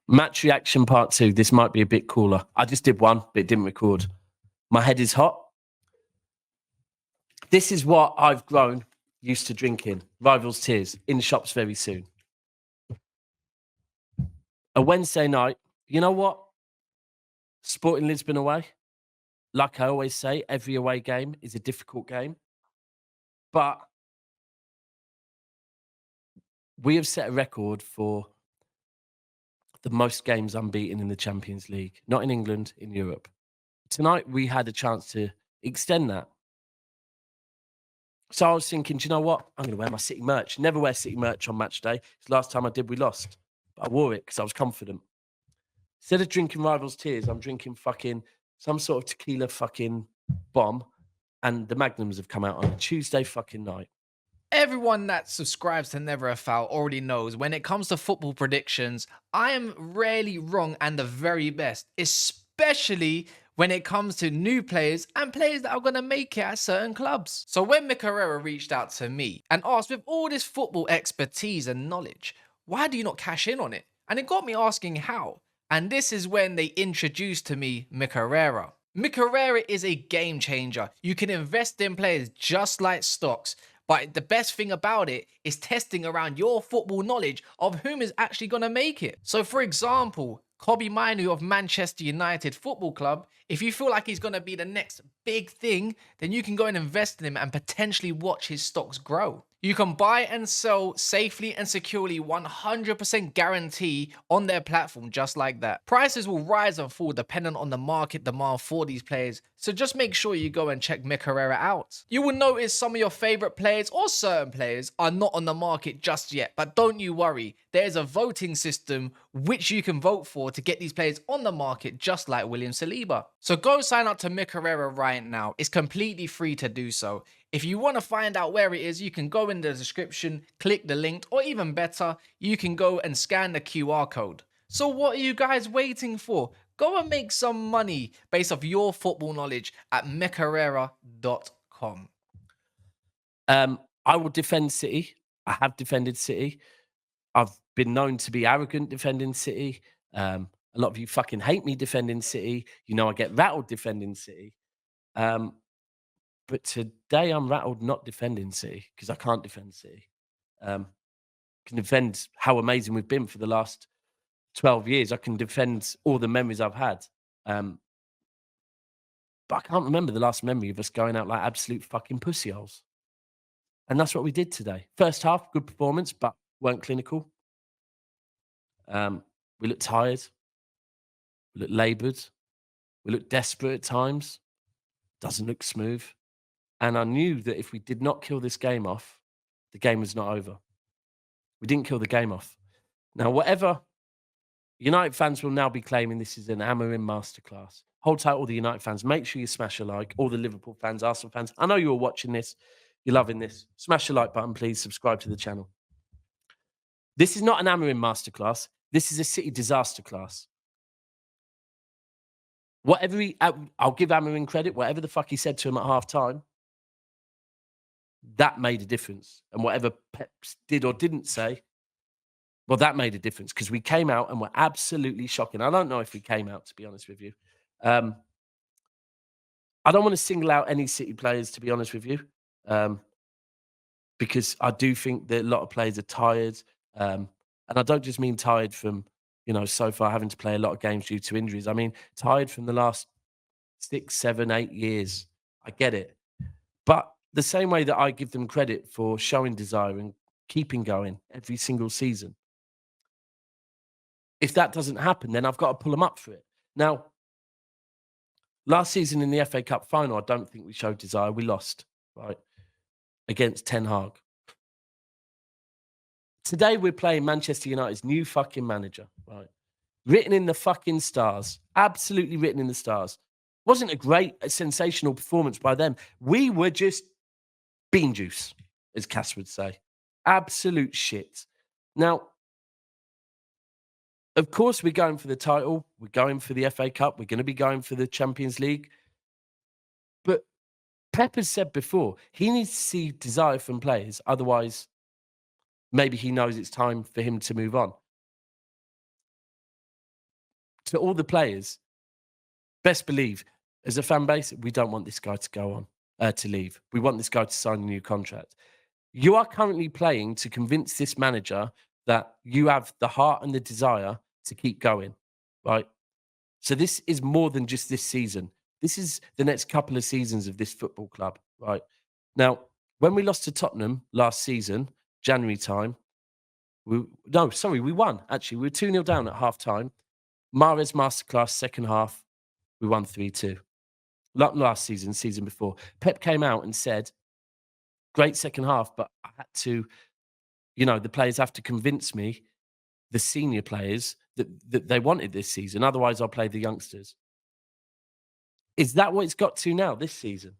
Match reaction part 2. This might be a bit cooler. I just did one, but it didn't record. My head is hot. This is what I've grown used to drinking. Rivals Tears in shops very soon. A Wednesday night. You know what? Sporting Lisbon away. Like I always say, every away game is a difficult game. But we have set a record for the most games unbeaten in the Champions League. Not in England, in Europe. Tonight, we had a chance to extend that. So I was thinking, do you know what? I'm going to wear my City merch. Never wear City merch on match day. Last time I did, we lost. But I wore it because I was confident. Instead of drinking Rivals Tears, I'm drinking fucking some sort of tequila fucking bomb. And the Magnums have come out on a Tuesday fucking night. Everyone that subscribes to Never a Foul already knows when it comes to football predictions, I am rarely wrong and the very best, especially when it comes to new players and players that are going to make it at certain clubs. So when Mick Herrera reached out to me and asked, with all this football expertise and knowledge, why do you not cash in on it? And it got me asking how. And this is when they introduced to me Mick Herrera. Mick Herrera is a game changer. You can invest in players just like stocks. But the best thing about it is testing around your football knowledge of whom is actually going to make it. So for example, Kobbie Mainoo of Manchester United Football Club, if you feel like he's going to be the next big thing, then you can go and invest in him and potentially watch his stocks grow. You can buy and sell safely and securely, 100% guarantee on their platform just like that. Prices will rise and fall depending on the market demand for these players, so just make sure you go and check Mick Herrera out. You will notice some of your favourite players or certain players are not on the market just yet, but don't you worry, there's a voting system which you can vote for to get these players on the market just like William Saliba. So go sign up to Mick Herrera right now. It's completely free to do so. If you want to find out where it is, you can go in the description, click the link, or even better, you can go and scan the QR code. So what are you guys waiting for? Go and make some money based off your football knowledge at mickherrera.com. I will defend City. I have defended City. I've been known to be arrogant defending City. A lot of you fucking hate me defending City. You know I get rattled defending City. But today I'm rattled not defending City because I can't defend City. Can defend how amazing we've been for the last 12 years. I can defend all the memories I've had. But I can't remember the last memory of us going out like absolute fucking pussy holes. And that's what we did today. First half, good performance, but weren't clinical. We looked tired. We looked laboured. We looked desperate at times. Doesn't look smooth. And I knew that if we did not kill this game off, the game was not over. We didn't kill the game off. Now, whatever United fans will now be claiming this is an Amorim masterclass. Hold tight, all the United fans. Make sure you smash a like. All the Liverpool fans, Arsenal fans. I know you're watching this. You're loving this. Smash the like button, please. Subscribe to the channel. This is not an Amorim masterclass. This is a City disaster class. Whatever I'll give Amorim credit. Whatever the fuck he said to him at half time, that made a difference. And whatever Pep did or didn't say, well, that made a difference because we came out and were absolutely shocking. I don't know if we came out, to be honest with you. I don't want to single out any City players, to be honest with you, because I do think that a lot of players are tired. And I don't just mean tired from, so far having to play a lot of games due to injuries. I mean, tired from the last 6, 7, 8 years. I get it. But the same way that I give them credit for showing desire and keeping going every single season, if that doesn't happen, then I've got to pull them up for it. Now, last season in the FA Cup final, I don't think we showed desire. We lost, right, against Ten Hag. Today, we're playing Manchester United's new fucking manager, right? Written in the fucking stars. Absolutely written in the stars. Wasn't a sensational performance by them. We were just bean juice, as Cass would say. Absolute shit. Now, of course, we're going for the title. We're going for the FA Cup. We're going to be going for the Champions League. But Pep has said before, he needs to see desire from players. Otherwise, maybe he knows it's time for him to move on. to all the players, best believe, as a fan base, we don't want this guy to go on, to leave. We want this guy to sign a new contract. You are currently playing to convince this manager that you have the heart and the desire to keep going, right? So this is more than just this season. This is the next couple of seasons of this football club, right? Now, when we lost to Tottenham last season, January time, we won, actually. We were 2-0 down at half-time. Mahrez masterclass, second half, we won 3-2. Not last season, season before. Pep came out and said, great second half, but I had to, the players have to convince me, the senior players, that they wanted this season. Otherwise, I'll play the youngsters. Is that what it's got to now this season?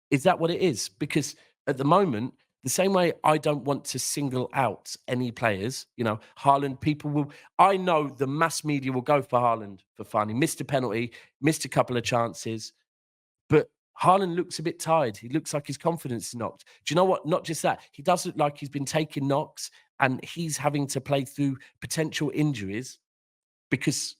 Is that what it is? Because at the moment, the same way I don't want to single out any players, Haaland, I know the mass media will go for Haaland for fun. He missed a penalty, missed a couple of chances, but Haaland looks a bit tired. He looks like his confidence is knocked. Do you know what? Not just that. He does look like he's been taking knocks and he's having to play through potential injuries because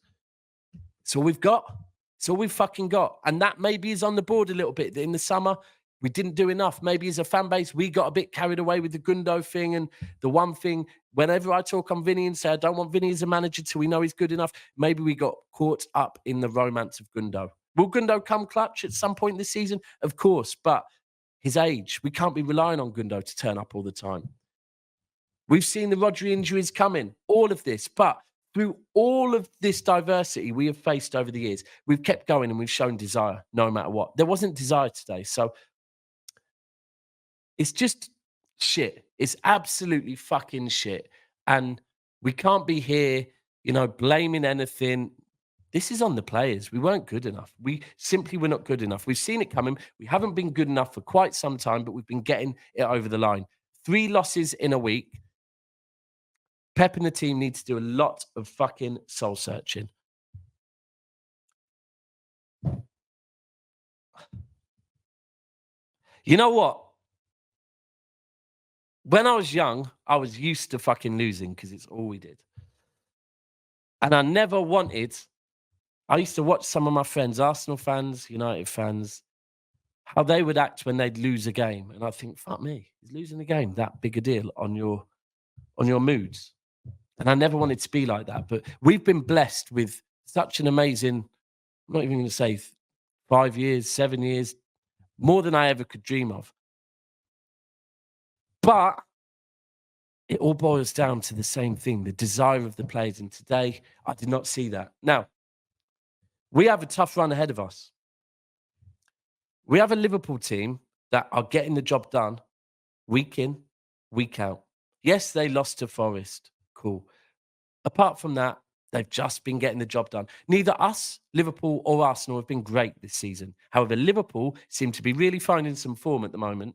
it's all we've got. It's all we've fucking got. And that maybe is on the board a little bit. In the summer, we didn't do enough. Maybe as a fan base, we got a bit carried away with the Gundo thing. And the one thing, whenever I talk on Vinny and say, I don't want Vinny as a manager till we know he's good enough, maybe we got caught up in the romance of Gundo. Will Gundo come clutch at some point this season? Of course, but his age, we can't be relying on Gundo to turn up all the time. We've seen the Rodri injuries coming, all of this, but through all of this diversity we have faced over the years, we've kept going and we've shown desire no matter what. There wasn't desire today, so it's just shit. It's absolutely fucking shit. And we can't be here, blaming anything. This is on the players. We weren't good enough. We simply were not good enough. We've seen it coming. We haven't been good enough for quite some time, but we've been getting it over the line. 3 losses in a week. Pep and the team need to do a lot of fucking soul searching. You know what? When I was young, I was used to fucking losing because it's all we did. And I never wanted... I used to watch some of my friends, Arsenal fans, United fans, how they would act when they'd lose a game. And I think, fuck me, is losing a game that big a deal on your moods? And I never wanted to be like that. But we've been blessed with such an amazing, I'm not even going to say 5 years, 7 years, more than I ever could dream of. But it all boils down to the same thing, the desire of the players. And today, I did not see that. Now, we have a tough run ahead of us. We have a Liverpool team that are getting the job done week in, week out. Yes, they lost to Forest. Cool. Apart from that, they've just been getting the job done. Neither us, Liverpool, or Arsenal have been great this season. However, Liverpool seem to be really finding some form at the moment,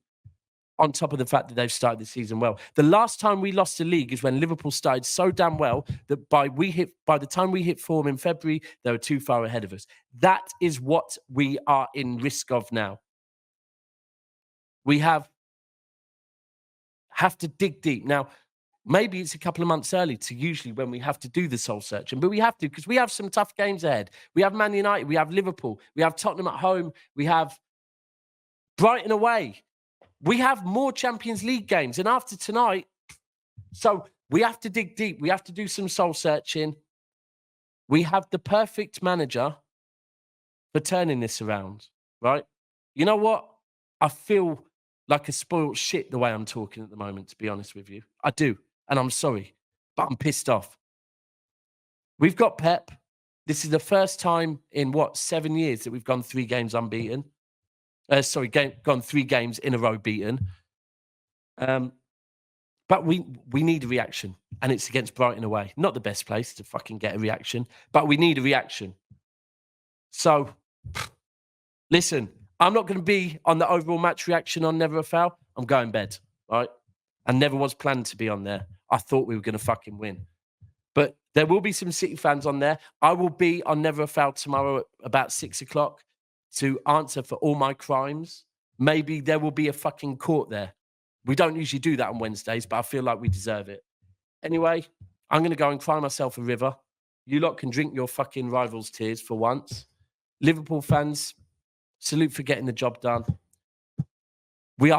on top of the fact that they've started the season well. The last time we lost the league is when Liverpool started so damn well that by the time we hit form in February, they were too far ahead of us. That is what we are in risk of now. We have to dig deep. Now, maybe it's a couple of months early to usually when we have to do the soul searching, but we have to because we have some tough games ahead. We have Man United, we have Liverpool, we have Tottenham at home, we have Brighton away. We have more Champions League games. And after tonight, so we have to dig deep. We have to do some soul searching. We have the perfect manager for turning this around, right? You know what? I feel like a spoiled shit the way I'm talking at the moment, to be honest with you. I do. And I'm sorry, but I'm pissed off. We've got Pep. This is the first time in, 7 years that we've gone 3 games unbeaten. Gone 3 games in a row beaten. But we need a reaction, and it's against Brighton away. Not the best place to fucking get a reaction, but we need a reaction. So, listen, I'm not going to be on the overall match reaction on Never a Foul. I'm going bed, right? And never was planned to be on there. I thought we were going to fucking win. But there will be some City fans on there. I will be on Never a Foul tomorrow at about 6 o'clock. To answer for all my crimes. Maybe there will be a fucking court there. We don't usually do that on Wednesdays, but I feel like we deserve it. Anyway, I'm going to go and cry myself a river. You lot can drink your fucking rivals' tears for once. Liverpool fans, salute for getting the job done.